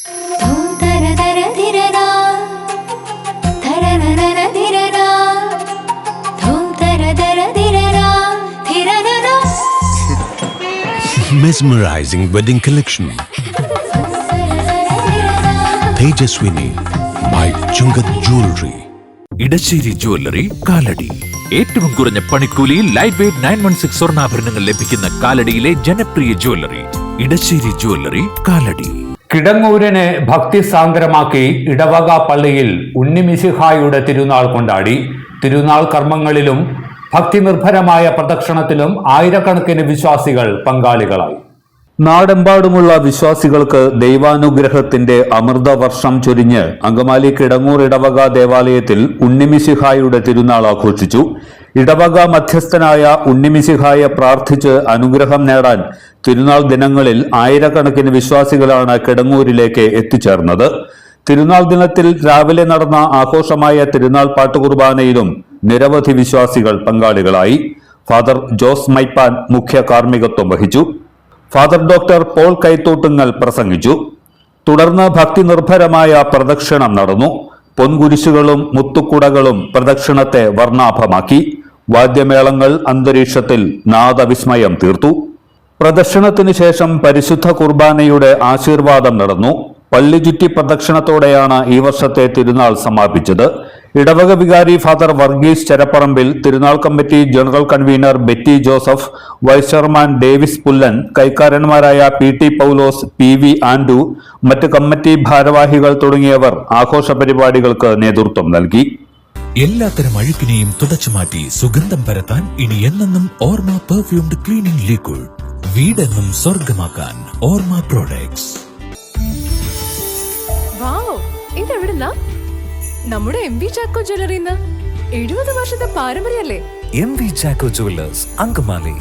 Mesmerizing wedding collection. Tejaswini by Chungat Jewelry. Edassery jewellery Kalady. ഏറ്റവും കുറഞ്ഞ പണിക്കൂലിയിൽ ലൈറ്റ് വെയ്റ്റ് 916 സ്വർണ്ണാഭരണങ്ങൾ ലഭിക്കുന്ന കാലടിയിലെ ജനപ്രിയ ജ്വല്ലറി ഇടശ്ശേരി ജ്വല്ലറി കാലടി. കിടങ്ങൂരിനെ ഭക്തിസാന്ദ്രമാക്കി ഇടവക പള്ളിയിൽ ഉണ്ണിമിശിഹായുടെ തിരുനാൾ കൊണ്ടാടി. തിരുനാൾ കർമ്മങ്ങളിലും ഭക്തിനിർഭരമായ പ്രദക്ഷിണത്തിലും ആയിരക്കണക്കിന് വിശ്വാസികൾ പങ്കാളികളായി. നാടെമ്പാടുമുള്ള വിശ്വാസികൾക്ക് ദൈവാനുഗ്രഹത്തിന്റെ അമൃതവർഷം ചൊരിഞ്ഞ് അങ്കമാലി കിടങ്ങൂർ ഇടവക ദേവാലയത്തിൽ ഉണ്ണിമിശിഹായുടെ തിരുനാൾ ആഘോഷിച്ചു. ഇടവക മധ്യസ്ഥനായ ഉണ്ണിമിശിഹായെ പ്രാർത്ഥിച്ച് അനുഗ്രഹം നേടാൻ തിരുനാൾ ദിനങ്ങളിൽ ആയിരക്കണക്കിന് വിശ്വാസികളാണ് കിടങ്ങൂരിലേക്ക് എത്തിച്ചേർന്നത്. തിരുനാൾ ദിനത്തിൽ രാവിലെ നടന്ന ആഘോഷമായ തിരുനാൾ പാട്ടുകുർബാനയിലും നിരവധി വിശ്വാസികൾ പങ്കാളികളായി. ഫാദർ ജോസ് മൈപ്പാൻ മുഖ്യ കാർമ്മികത്വം വഹിച്ചു. ഫാദർ ഡോക്ടർ പോൾ കൈത്തോട്ടുങ്ങൽ പ്രസംഗിച്ചു. തുടർന്ന് ഭക്തിനിർഭരമായ പ്രദക്ഷിണം നടന്നു. പൊൻകുരിശുകളും മുത്തുക്കുടകളും പ്രദക്ഷിണത്തെ വർണ്ണാഭമാക്കി. വാദ്യമേളങ്ങൾ അന്തരീക്ഷത്തിൽ നാദവിസ്മയം തീർത്തു. പ്രദക്ഷിണത്തിനു ശേഷം പരിശുദ്ധ കുർബാനയുടെ ആശീർവാദം നടന്നു. പള്ളി ചുറ്റി പ്രദക്ഷിണത്തോടെയാണ് ഈ വർഷത്തെ തിരുനാൾ സമാപിച്ചത്. ഇടവക വികാരി ഫാദർ വർഗീസ് ചെരപ്പറമ്പിൽ, തിരുനാൾ committee general convener Betty Joseph, vice chairman Davis Pullan, കൈക്കാരന്മാരായ PT പൗലോസ്, PV ആൻഡു, മറ്റ് കമ്മിറ്റി ഭാരവാഹികൾ തുടങ്ങിയവർ ആഘോഷ പരിപാടികൾക്ക് നേതൃത്വം നൽകി. എല്ലാത്തരം അഴുക്കിനെയും തുടച്ചുമാറ്റി സുഗന്ധം പരത്താൻ ഇനി എന്നെന്നും ഓർമ്മ പെർഫ്യൂംഡ് ക്ലീനിംഗ് ലിക്വിഡ്. വീടെന്നും സ്വർഗമാക്കാൻ ഓർമ്മ പ്രോഡക്ട്സ്. ഇതെവിടുന്നാ? നമ്മുടെ MV ചാക്കോ ജ്വല്ലറിന്ന് 70 വർഷത്തെ പാരമ്പര്യല്ലേ? MV Chacko jewellers, Angamaly.